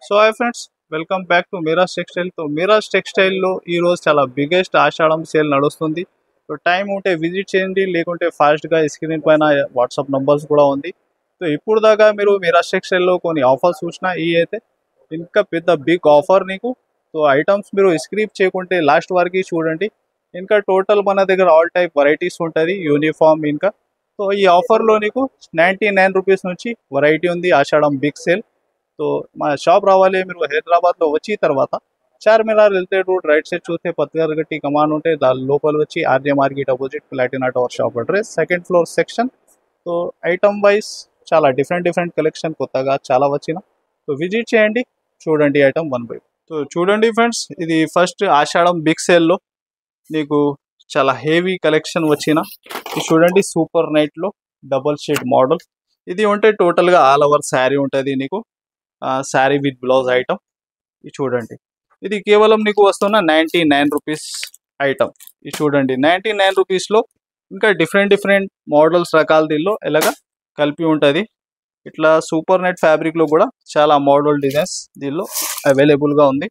So hi friends, welcome back to Meeraj textile. So Meeraj టెక్స్టైల్లో ఈరోజు చాలా బిగ్గెస్ట్ ఆషాఢం సేల్ నడుస్తుంది. సో టైం ఉంటే విజిట్ చేయండి, లేకుంటే ఫాస్ట్గా స్క్రీన్ పైన వాట్సాప్ నంబర్స్ కూడా ఉంది. సో ఇప్పుడు దాకా మీరు మీరాజ్ టెక్స్టైల్లో కొన్ని ఆఫర్స్ చూసినా, ఈ అయితే ఇంకా పెద్ద బిగ్ ఆఫర్ నీకు. సో ఐటమ్స్ మీరు స్క్రీప్ చేయకుంటే లాస్ట్ వరకు చూడండి. ఇంకా టోటల్ మన దగ్గర ఆల్ టైప్ వెరైటీస్ ఉంటుంది, యూనిఫామ్ ఇంకా. సో ఈ ఆఫర్లో నీకు 99 రూపీస్ నుంచి వెరైటీ ఉంది, ఆషాఢం బిగ్ సేల్. तो మా షాప్ రావాలి మీరు హైదరాబాద్లో వచ్చి తర్వాత చార్మినార్ వెళ్తే రోడ్ రైట్ సైడ్ చూస్తే పత్తిగారు గట్టి కమాన్ ఉంటే దాని లోపల వచ్చి RJ market opposite Platina tower shop address second floor section. So item wise చాలా డిఫరెంట్ కలెక్షన్ కొత్తగా చాలా వచ్చిన. సో విజిట్ చేయండి, చూడండి ఐటమ్ వన్ బై. సో చూడండి ఫ్రెండ్స్, ఇది ఫస్ట్ ఆషాఢం బిగ్ సేల్లో నీకు చాలా హెవీ కలెక్షన్ వచ్చిన. ఇది చూడండి, సూపర్ నైట్లో డబల్ షేడ్ మోడల్. ఇది ఉంటే టోటల్గా ఆల్ ఓవర్ శారీ ఉంటుంది నీకు, శారీ విత్ బ్లౌజ్ ఐటమ్. ఇది చూడండి, ఇది కేవలం నీకు వస్తున్న 99 రూపీస్ ఐటమ్. ఇది చూడండి 99 రూపీస్లో ఇంకా డిఫరెంట్ మోడల్స్ రకాల దీనిలో ఎలాగా కలిపి ఉంటుంది. ఇట్లా సూపర్ నెట్ ఫ్యాబ్రిక్లో కూడా చాలా మోడల్ డిజైన్స్ దీనిలో అవైలబుల్గా ఉంది.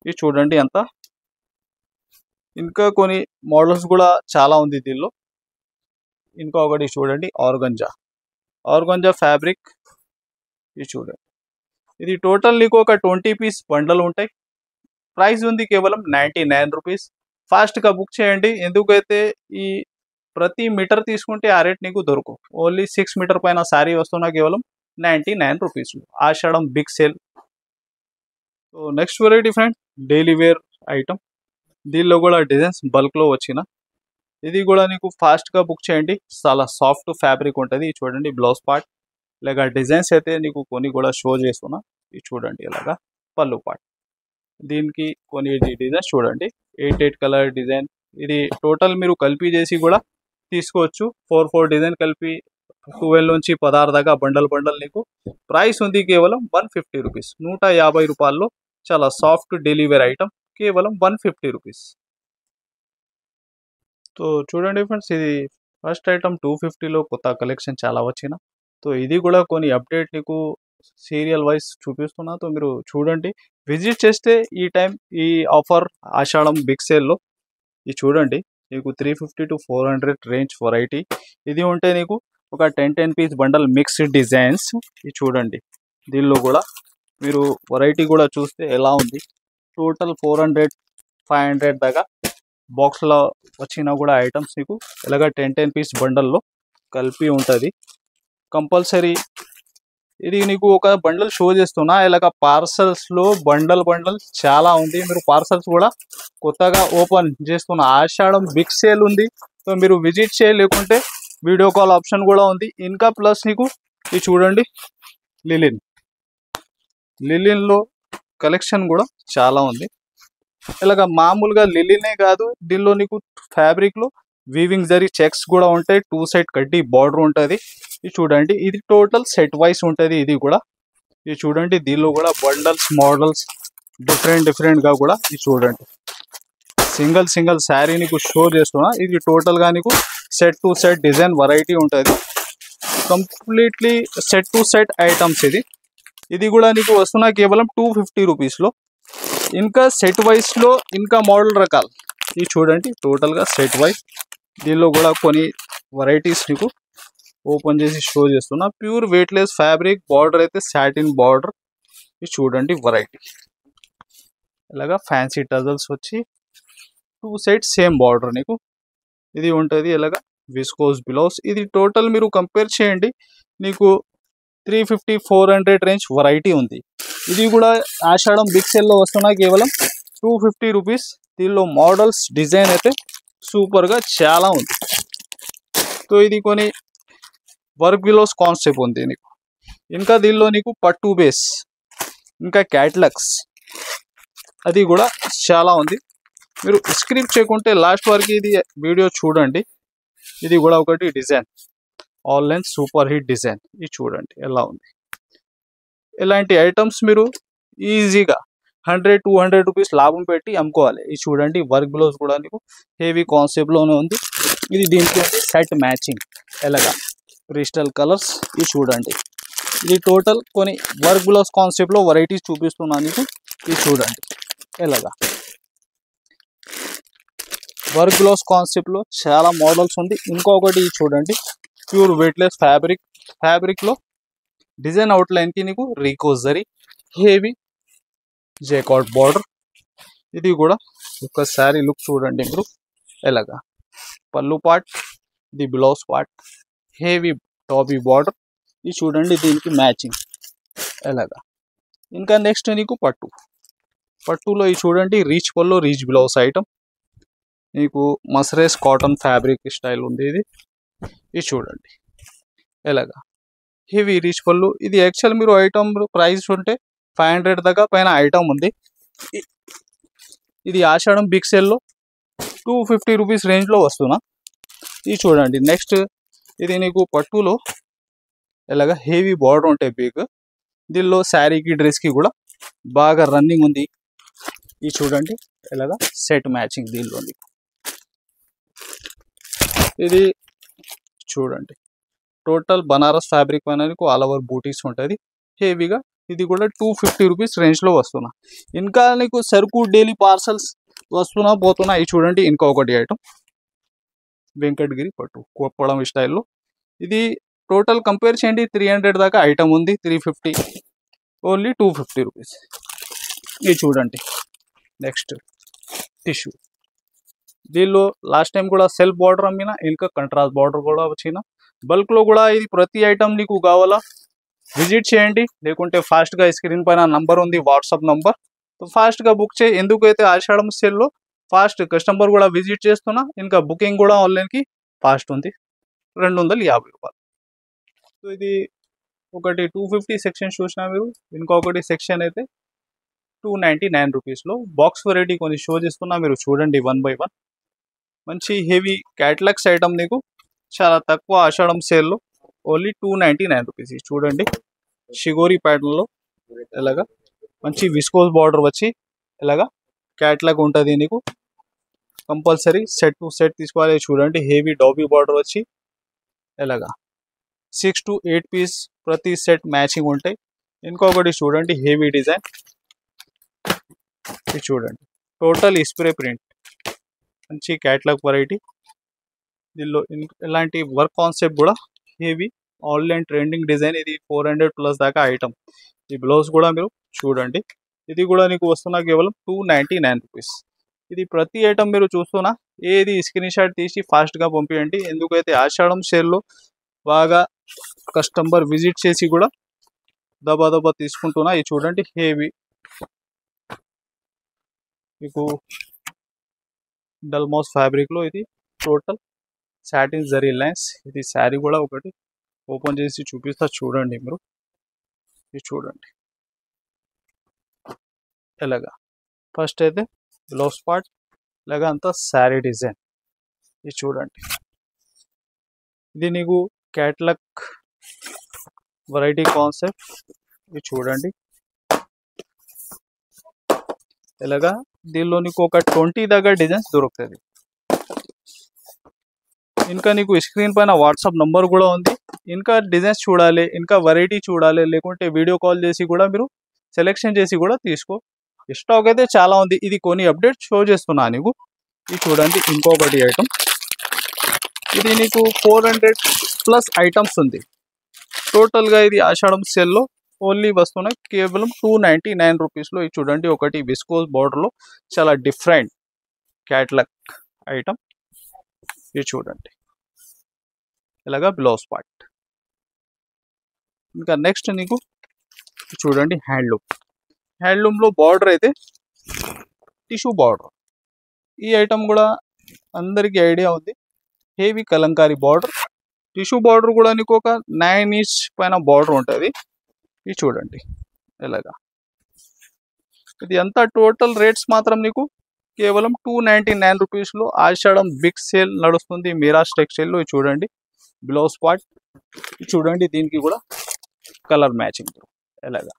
ఇది చూడండి అంతా, ఇంకా కొన్ని మోడల్స్ కూడా చాలా ఉంది దీనిలో. ఇంకా ఒకటి చూడండి, ఆర్గంజా ఫ్యాబ్రిక్. ఇది చూడండి, ఇది టోటల్ నీకు ఒక 20 పీస్ బండలు ఉంటాయి. ప్రైస్ ఉంది కేవలం 99 రూపీస్. ఫాస్ట్గా బుక్ చేయండి, ఎందుకైతే ఈ ప్రతి మీటర్ తీసుకుంటే ఆ రేట్ నీకు దొరకవు. ఓన్లీ 6 మీటర్ పైన శారీ వస్తున్నా కేవలం 99 rupees Ashadham big sale. So next variety friend, daily wear item. దీనిలో కూడా డిజైన్స్ బల్క్లో వచ్చిన. ఇది కూడా నీకు ఫాస్ట్గా బుక్ చేయండి, చాలా సాఫ్ట్ ఫ్యాబ్రిక్ ఉంటుంది. చూడండి బ్లౌజ్ పార్ట్ ఇలాగా డిజైన్స్ అయితే నీకు కొన్ని కూడా షో చేస్తున్నా. ఇది చూడండి ఇలాగా పళ్ళు పార్ట్, దీనికి కొన్ని డిజైన్స్ చూడండి, 8 కలర్ డిజైన్. ఇది టోటల్ మీరు కలిపి చేసి కూడా తీసుకోవచ్చు. 4 డిజైన్ కలిపి 12 నుంచి 16 దాకా బండల్ నీకు. ప్రైస్ ఉంది కేవలం 150 రూపీస్, 150 రూపాయల్లో చాలా సాఫ్ట్ డెలివరీ ఐటమ్, కేవలం 150 రూపీస్. సో చూడండి ఫ్రెండ్స్, ఇది ఫస్ట్ ఐటమ్ 250లో కొత్త కలెక్షన్ చాలా వచ్చిన. సో ఇది కూడా కొన్ని అప్డేట్ నీకు సీరియల్ వైజ్ చూపిస్తున్నా. సో మీరు చూడండి, విజిట్ చేస్తే ఈ టైం ఈ ఆఫర్ ఆషాఢం బిగ్ సేల్లో. ఇది చూడండి, నీకు 350 to 400 రేంజ్ వెరైటీ. ఇది ఉంటే నీకు ఒక 10 పీస్ బండల్ మిక్స్డ్ డిజైన్స్. ఇది చూడండి, దీనిలో కూడా మీరు వెరైటీ కూడా చూస్తే ఎలా ఉంది. టోటల్ 400-500 దాకా బాక్స్లో వచ్చినా కూడా ఐటమ్స్ నీకు ఇలాగ 10 పీస్ బండల్లో కలిపి ఉంటుంది కంపల్సరీ. ఇది నీకు ఒక బండల్ షో చేస్తున్నా, ఇలాగ పార్సల్స్లో బండల్ చాలా ఉంది. మీరు పార్సల్స్ కూడా కొత్తగా ఓపెన్ చేస్తున్న ఆషాఢం బిగ్ సేల్ ఉంది. సో మీరు విజిట్ చేయలేకుంటే వీడియో కాల్ ఆప్షన్ కూడా ఉంది. ఇంకా ప్లస్ నీకు ఇది చూడండి, లిలిన్లో కలెక్షన్ కూడా చాలా ఉంది. ఇలాగ మామూలుగా లిలినే కాదు, దీనిలో నీకు ఫ్యాబ్రిక్లో వీవింగ్ జరీ చెక్స్ కూడా ఉంటాయి. 2 సైడ్ కడ్డీ బార్డర్ ఉంటుంది. ఇది చూడండి, ఇది టోటల్ సెట్ వైస్ ఉంటుంది. ఇది కూడా ఇది చూడండి, దీనిలో కూడా బండల్స్ మోడల్స్ డిఫరెంట్గా కూడా. ఇది చూడండి, సింగిల్ శారీ నీకు షో చేస్తున్నా. ఇది టోటల్గా నీకు set to set design variety ఉంటుంది, completely set to set items. ఇది కూడా నీకు వస్తున్నా కేవలం 250 రూపీస్లో. ఇంకా సెట్ వైస్లో ఇంకా మోడల్ రకాలు. ఇది చూడండి, టోటల్గా సెట్ వైస్. దీనిలో కూడా కొన్ని వెరైటీస్ నీకు ఓపెన్ చేసి షో చేస్తున్నా. ప్యూర్ వెయిట్లెస్ ఫ్యాబ్రిక్, బార్డర్ అయితే సాటిన్ బార్డర్. ఇది చూడండి వెరైటీ, ఇలాగా ఫ్యాన్సీ టజల్స్ వచ్చి 2 సైడ్స్ సేమ్ బార్డర్ నీకు. ఇది ఉంటుంది ఇలాగా విస్కోస్ బ్లౌజ్. ఇది టోటల్ మీరు కంపేర్ చేయండి, నీకు 350-400 రేంజ్ వెరైటీ ఉంది. ఇది కూడా ఆషాఢం బిగ్ సేల్లో వస్తున్నా కేవలం 250 రూపీస్. దీనిలో మోడల్స్ డిజైన్ అయితే సూపర్గా చాలా ఉంది. సో ఇది కొన్ని వర్క్ బిలోస్ కాన్సెప్ట్ ఉంది నీకు. ఇంకా దీనిలో నీకు పట్టు బేస్, ఇంకా క్యాట్లాగ్స్ అది కూడా చాలా ఉంది. మీరు స్క్రిప్ట్ చేయకుంటే లాస్ట్ వరకు ఇది వీడియో చూడండి. ఇది కూడా ఒకటి design, online super hit design. ఇది చూడండి ఎలా ఉంది. ఇలాంటి ఐటమ్స్ మీరు ఈజీగా 100-200 రూపీస్ లాభం పెట్టి అమ్ముకోవాలి. ఇది చూడండి, వర్క్ బ్లౌజ్ కూడా నీకు హెవీ కాన్సెప్ట్లోనే ఉంది. ఇది దీనికి సెట్ మ్యాచింగ్ ఎలాగా క్రిస్టల్ కలర్స్. ఇది చూడండి, ఇది టోటల్ కొన్ని వర్క్ బ్లౌజ్ కాన్సెప్ట్లో వెరైటీస్ చూపిస్తున్నాను మీకు. ఇది చూడండి ఎలాగా వర్క్ బ్లౌజ్ కాన్సెప్ట్లో చాలా మోడల్స్ ఉంది. ఇంకొకటి చూడండి ప్యూర్ వెయిట్లెస్ ఫ్యాబ్రిక్లో డిజైన్ అవుట్లైన్కి నీకు రీకోజరీ హెవీ జేకాట్ బార్డర్. ఇది కూడా ఒకసారి లుక్ చూడండి మీరు ఎలాగా పళ్ళు పార్ట్, ఇది బ్లౌజ్ పార్ట్, హెవీ టాపీ బార్డర్. ఇది చూడండి దీనికి మ్యాచింగ్ ఎలాగా. ఇంకా నెక్స్ట్ నీకు పట్టులో ఇది చూడండి రీచ్ పళ్ళు రీచ్ బ్లౌజ్ ఐటమ్, నీకు మసరేస్ కాటన్ ఫ్యాబ్రిక్ స్టైల్ ఉంది. ఇది చూడండి ఎలాగా హెవీ రీచ్ పళ్ళు. ఇది యాక్చువల్ మీరు ఐటమ్ ప్రైస్ ఉంటే 500 దాకా పైన ఐటమ్ ఉంది. ఇది ఆషాఢం బిగ్ సేల్లో 250 రూపీస్ రేంజ్లో వస్తున్నా. ఇది చూడండి నెక్స్ట్ ఇది నీకు పట్టులో ఎలాగా హెవీ బార్డర్ ఉంటాయి బిగ్. దీనిలో శారీకి డ్రెస్కి కూడా బాగా రన్నింగ్ ఉంది. ఇది చూడండి ఎలాగా సెట్ మ్యాచింగ్ దీనిలో నీకు. ఇది చూడండి టోటల్ బనారస్ ఫ్యాబ్రిక్ పైన నీకు ఆల్ ఓవర్ బూటీస్ ఉంటుంది హెవీగా. ఇది కూడా 250 రూపీస్ రేంజ్లో వస్తున్నా. ఇంకా నీకు సరుకు డైలీ పార్సల్స్ వస్తున్నా పోతున్నా. ఇది చూడండి ఇంకొకటి ఐటమ్ వెంకటగిరి పట్టు కొప్పడం స్టైల్లో. ఇది టోటల్ కంపేర్ చేయండి 300 దాకా ఐటమ్ ఉంది, 350 ఓన్లీ 250 రూపీస్. ఇది చూడండి నెక్స్ట్ టిష్యూ. దీనిలో లాస్ట్ టైం కూడా సెల్ఫ్ బార్డర్ అమ్మిన, ఇంకా కంట్రాస్ట్ బార్డర్ కూడా వచ్చిన బల్క్లో కూడా. ఇది ప్రతి ఐటమ్ నీకు కావాలా విజిట్ చేయండి, లేకుంటే ఫాస్ట్గా స్క్రీన్ పైన నంబర్ ఉంది వాట్సాప్ నంబర్, ఫాస్ట్గా బుక్ చేయి. ఎందుకైతే ఆషాఢం సేల్లో ఫాస్ట్ కస్టమర్ కూడా విజిట్ చేస్తున్నా, ఇంకా బుకింగ్ కూడా ఆన్లైన్కి ఫాస్ట్ ఉంది 250 రూపాయలు. సో ఇది ఒకటి 250 సెక్షన్ చూసినా మీరు. ఇంకొకటి సెక్షన్ అయితే 299 రూపీస్లో బాక్స్ వెరైటీ కొన్ని షో చేస్తున్నా మీరు చూడండి 1 by 1. మంచి హెవీ క్యాటలాగ్స్ ఐటమ్ నీకు చాలా తక్కువ ఆషాఢం సేల్లో ఓన్లీ 299 రూపీస్. చూడండి షిగోరి ప్యాటర్న్లో ఎలాగా మంచి విస్కోస్ బార్డర్ వచ్చి ఎలాగా క్యాటలాగ్ ఉంటుంది నీకు. కంపల్సరీ సెట్ టు సెట్ తీసుకోవాలి. చూడండి హెవీ డాబీ బార్డర్ వచ్చి ఎలాగా 6 to 8 పీస్ ప్రతి సెట్ మ్యాచింగ్ ఉంటాయి. ఇంకొకటి చూడండి హెవీ డిజైన్. ఇది చూడండి టోటల్ స్ప్రే ప్రింట్ మంచి క్యాటలాగ్ వెరైటీ. దీనిలో ఇలాంటి వర్క్ కాన్సెప్ట్ కూడా హెవీ ఆన్లైన్ ట్రెండింగ్ డిజైన్. ఇది 400+ దాకా ఐటమ్. ఈ బ్లౌజ్ కూడా మీరు చూడండి. ఇది కూడా నీకు వస్తున్నా కేవలం 299 రూపీస్. ఇది ప్రతి ఐటమ్ మీరు చూస్తున్నా ఏది స్క్రీన్ షాట్ తీసి ఫాస్ట్గా పంపించండి. ఎందుకైతే ఆషాఢం సేల్లో బాగా కస్టమర్ విజిట్ చేసి కూడా దబా తీసుకుంటున్నా. ఇది చూడండి హెవీ మీకు డల్మోస్ ఫ్యాబ్రిక్లో ఇది టోటల్ సాటిన్ జరీ లైన్స్. ఇది శారీ కూడా ఒకటి ఓపెన్ చేసి చూపిస్తా చూడండి మీరు. ఇది చూడండి ఎలాగా ఫస్ట్ అయితే బ్లౌజ్ పార్ట్ ఇలాగా అంతా శారీ డిజైన్. ఇది చూడండి ఇది నీకు క్యాటలాగ్ వెరైటీ కాన్సెప్ట్. ఇది చూడండి ఇలాగా దీనిలో నీకు ఒక 20 దాకా డిజైన్స్ దొరుకుతుంది. ఇంకా నీకు స్క్రీన్ పైన వాట్సాప్ నంబర్ కూడా ఉంది. ఇంకా డిజైన్స్ చూడాలి, ఇంకా వెరైటీ చూడాలి, లేకుంటే వీడియో కాల్ చేసి కూడా మీరు సెలెక్షన్ చేసి కూడా తీసుకో. స్టాక్ అయితే చాలా ఉంది. ఇది కొన్ని అప్డేట్ షో చేస్తున్నా నీకు. ఇది చూడండి ఇంకొకటి ఐటమ్. ఇది నీకు 400+ ఐటమ్స్ ఉంది టోటల్గా. ఇది ఆషాఢం సేల్లో ఓన్లీ వస్తున్నాయి కేవలం 299 రూపీస్లో. ఇది చూడండి ఒకటి విస్కోస్ బార్డర్లో చాలా డిఫరెంట్ క్యాటలాగ్ ఐటమ్. ఇది చూడండి ఇలాగా బ్లౌజ్ పార్ట్. ఇంకా నెక్స్ట్ నీకు చూడండి హ్యాండ్లూమ్లో బార్డర్ అయితే టిష్యూ బార్డర్. ఈ ఐటమ్ కూడా అందరికీ ఐడియా ఉంది. Heavy Kalamkari border. Tissue border కూడా నీకు ఒక 9 ఇంచ్ పైన బార్డర్ ఉంటుంది. ఇది చూడండి ఇలాగా. ఇది అంతా టోటల్ రేట్స్ మాత్రం నీకు కేవలం 299 రూపీస్లో ఆషాఢం బిగ్ సేల్ నడుస్తుంది మీరాజ్ టెక్స్టైల్లో. ఇది చూడండి బ్లౌజ్ పార్ట్. ఇది చూడండి దీనికి కూడా కలర్ మ్యాచింగ్ ఎలాగా.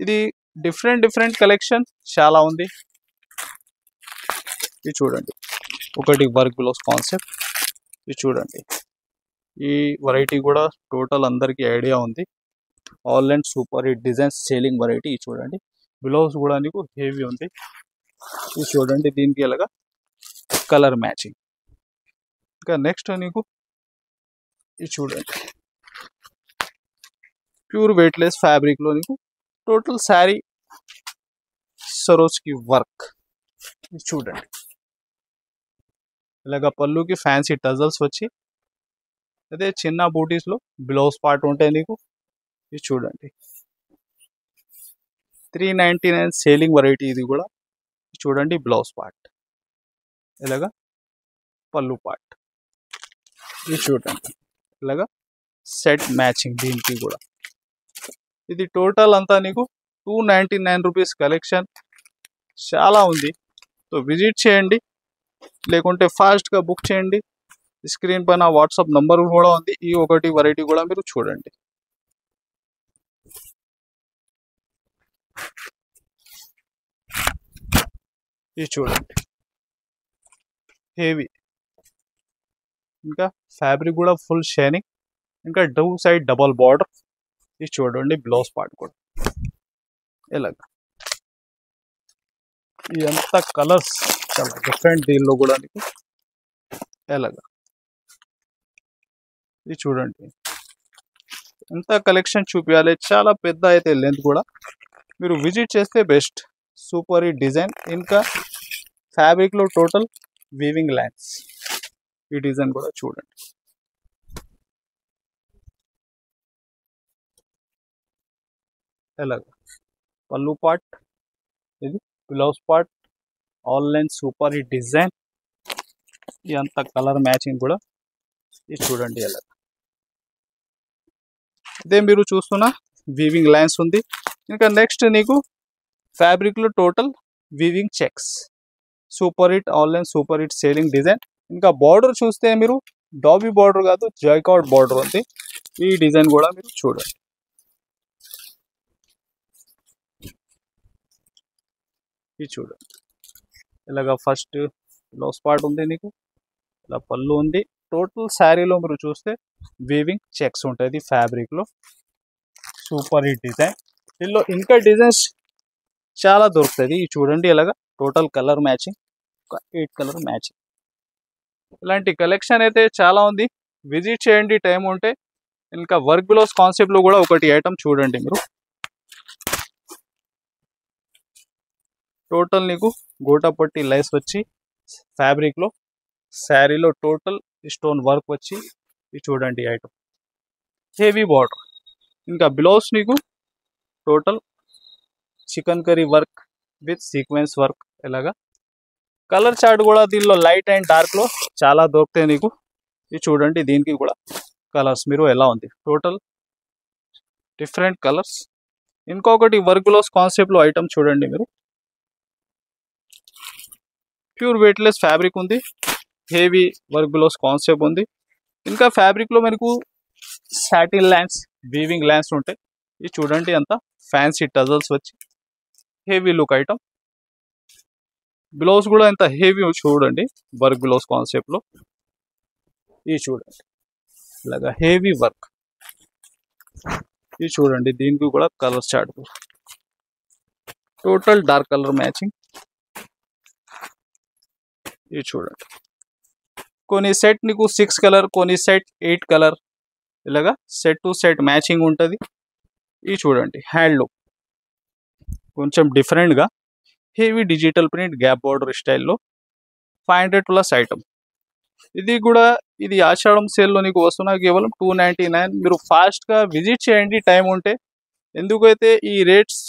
ఇది డిఫరెంట్ కలెక్షన్ చాలా ఉంది. ఇది చూడండి ఒకటి వర్క్ బ్లౌజ్ కాన్సెప్ట్. ఇది చూడండి ఈ వెరైటీ కూడా టోటల్ అందరికీ ఐడియా ఉంది. Online super hit designs selling variety. ఇది చూడండి, బ్లౌజ్ కూడా నీకు హెవీ ఉంది. ఇది చూడండి, దీనికి ఎలాగా కలర్ మ్యాచింగ్. ఇంకా నెక్స్ట్ నీకు ఇది చూడండి, ప్యూర్ వెయిట్లెస్ ఫ్యాబ్రిక్లో నీకు టోటల్ శారీ సరోజ్కి వర్క్. ఇది చూడండి, ఇలాగ పళ్ళుకి ఫ్యాన్సీ టజల్స్ వచ్చి అదే చిన్న బూటీస్లో బ్లౌజ్ పార్ట్ ఉంటాయి నీకు. ఇది చూడండి, 399 సేలింగ్ వెరైటీ. ఇది కూడా చూడండి, బ్లౌజ్ పార్ట్ ఇలాగా, పళ్ళు పార్ట్. ఇది చూడండి, ఇలాగా సెట్ మ్యాచింగ్ దీనికి కూడా. ఇది టోటల్ అంతా నీకు 299 రూపీస్ కలెక్షన్. చాలా ఉంది, సో విజిట్ చేయండి, లేకుంటే ఫాస్ట్గా బుక్ చేయండి. స్క్రీన్ పైన వాట్సాప్ నంబర్ కూడా ఉంది. ఈ ఒకటి వెరైటీ కూడా మీరు చూడండి. ఇది చూడండి, హెవీ, ఇంకా ఫ్యాబ్రిక్ కూడా ఫుల్ షైనింగ్, ఇంకా టూ సైడ్ డబల్ బార్డర్. ఇది చూడండి, బ్లౌజ్ పార్ట్ కూడా ఇలాగ. ఇదంతా కలర్స్ చాలా డిఫరెంట్, దీనిలో కూడా నీకు ఎలాగా. ఇది చూడండి, ఎంత కలెక్షన్ చూపించాలి, చాలా పెద్ద అయితే లెంత్ కూడా. మీరు విజిట్ చేస్తే బెస్ట్. సూపర్ ఈ డిజైన్, ఇంకా ఫ్యాబ్రిక్లో టోటల్ వీవింగ్ లైన్స్. ఈ డిజైన్ కూడా చూడండి, ఎలాగా పళ్ళు పార్ట్, ఇది బ్లౌజ్ పార్ట్. ఆన్లైన్ సూపర్ ఈ డిజైన్, ఇదంతా కలర్ మ్యాచింగ్ కూడా. ఇది చూడండి ఎలా. ఇదే మీరు చూస్తున్న వీవింగ్ లైన్స్ ఉంది. ఇంకా నెక్స్ట్ నీకు ఫ్యాబ్రిక్లో total weaving checks. Super hit, online super hit selling design. ఇంకా బార్డర్ చూస్తే మీరు డాబీ బార్డర్ కాదు, జాయ్కాట్ బార్డర్ ఉంది. ఈ డిజైన్ కూడా మీరు చూడండి. ఇది చూడండి, ఇలాగా ఫస్ట్ బ్లౌజ్ పార్ట్ ఉంది నీకు, ఇలా పళ్ళు ఉంది. టోటల్ శారీలో మీరు చూస్తే వీవింగ్ చెక్స్ ఉంటుంది ఫ్యాబ్రిక్లో. Super hit design. దీనిలో ఇంకా డిజైన్స్ చాలా దొరుకుతుంది. ఇది చూడండి, ఇలాగా total colour matching, 8 colour matching. ఇలాంటి కలెక్షన్ అయితే చాలా ఉంది, విజిట్ చేయండి టైం ఉంటే. ఇంకా వర్క్ బ్లౌజ్ కాన్సెప్ట్లో కూడా ఒకటి ఐటమ్ చూడండి మీరు. టోటల్ నీకు గోటాపట్టి లైస్ వచ్చి ఫ్యాబ్రిక్లో, శారీలో టోటల్ స్టోన్ వర్క్ వచ్చి. ఇది చూడండి ఐటమ్, హెవీ బార్డర్. ఇంకా బ్లౌజ్ నీకు total chicken curry work with sequence work. ఇలాగా కలర్ చార్ట్ కూడా దీనిలో లైట్ అండ్ డార్క్లో చాలా దొరుకుతాయి నీకు. ఇది చూడండి, దీనికి కూడా కలర్స్ మీరు ఎలా ఉంది, టోటల్ డిఫరెంట్ కలర్స్. ఇంకొకటి వర్క్ బ్లౌజ్ కాన్సెప్ట్లో ఐటమ్ చూడండి మీరు. ప్యూర్ వెయిట్లెస్ ఫ్యాబ్రిక్ ఉంది, హెవీ వర్క్ బ్లౌజ్ కాన్సెప్ట్ ఉంది. ఇంకా ఫ్యాబ్రిక్లో మనకు సాటిన్ లైన్స్, వీవింగ్ లైన్స్ ఉంటాయి. ఇది చూడండి, అంతా ఫ్యాన్సీ టజల్స్ వచ్చి హెవీ లుక్ ఐటమ్. బ్లౌజ్ కూడా ఎంత హెవీ చూడండి, వర్క్ బ్లౌజ్ కాన్సెప్ట్లో. ఇది చూడండి, ఇలాగా హెవీ వర్క్. ఇది చూడండి, దీనికి కూడా colour chart total dark colour matching. ఇది చూడండి, కొన్ని సెట్ నీకు 6 కలర్, కొన్ని సెట్ 8 కలర్, ఇలాగా సెట్ టు సెట్ మ్యాచింగ్ ఉంటుంది. ఇది చూడండి, హ్యాండ్లూమ్ కొంచెం డిఫరెంట్గా heavy digital print gap border స్టైల్లో 500+ ఐటమ్. ఇది కూడా ఇది ఆషాఢం సేల్లో నీకు వస్తున్నా కేవలం 299. మీరు ఫాస్ట్గా విజిట్ చేయండి టైం ఉంటే. ఎందుకైతే ఈ రేట్స్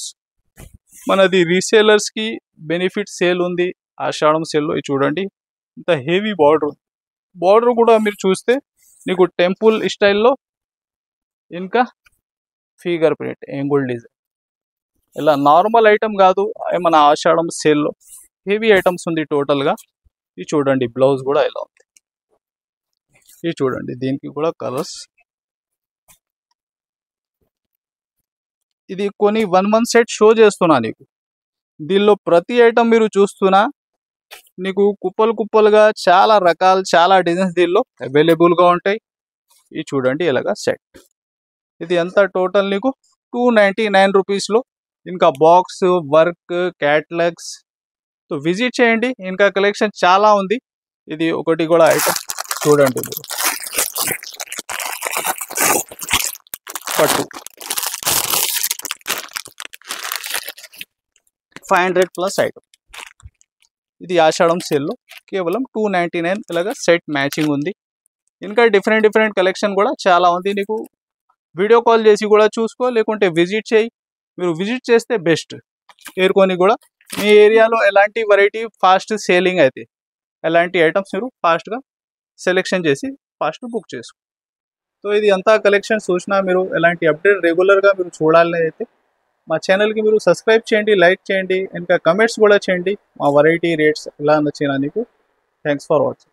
మనది రీసేలర్స్కి బెనిఫిట్ సేల్ ఉంది ఆషాఢం సేల్లో. ఇది చూడండి, ఇంత హెవీ బార్డర్. బార్డర్ కూడా మీరు చూస్తే నీకు టెంపుల్ స్టైల్లో, ఇంకా ఫిగర్ ప్రింట్ ఏంగుల్ డిజైన్. ఇలా నార్మల్ ఐటమ్ కాదు, మన ఆషాఢం సేల్లో హెవీ ఐటమ్స్ ఉంది టోటల్గా. ఇది చూడండి, బ్లౌజ్ కూడా ఎలా ఉంది. ఇది చూడండి, దీనికి కూడా కలర్స్. ఇది కొన్ని 1 month సెట్ షో చేస్తున్నా నీకు. దీనిలో ప్రతి ఐటమ్ మీరు చూస్తున్నా నీకు కుప్పలు కుప్పలుగా చాలా రకాలు, చాలా డిజైన్స్ దీనిలో అవైలబుల్గా ఉంటాయి. ఇది చూడండి ఇలాగా సెట్. ఇది ఎంత టోటల్ నీకు 299 రూపీస్లో. ఇంకా box work catalogues so visit చేయండి. ఇంకా కలెక్షన్ చాలా ఉంది. ఇది ఒకటి కూడా ఐటమ్ చూడండి మీరు. పట్టు 500 ప్లస్ ఐటమ్. ఇది ఆషాఢం సేల్లో కేవలం 299 ఇలాగా సెట్ మ్యాచింగ్ ఉంది. ఇంకా డిఫరెంట్ కలెక్షన్ కూడా చాలా ఉంది. నీకు వీడియో కాల్ చేసి కూడా చూసుకో, లేకుంటే విజిట్ చేయి. మీరు విజిట్ చేస్తే బెస్ట్. ఏరుకొని కూడా మీ ఏరియాలో ఎలాంటి వెరైటీ ఫాస్ట్ సేలింగ్ అయితే ఎలాంటి ఐటమ్స్ మీరు ఫాస్ట్గా సెలెక్షన్ చేసి ఫాస్ట్ బుక్ చేసుకో. సో ఇది అంతా కలెక్షన్ చూసినా మీరు ఎలాంటి అప్డేట్ రెగ్యులర్గా మీరు చూడాలని అయితే మా ఛానల్కి మీరు సబ్స్క్రైబ్ చేయండి, లైక్ చేయండి, ఇంకా కమెంట్స్ కూడా చేయండి. మా వెరైటీ రేట్స్ ఎలా నచ్చినా నీకు. Thanks for watching.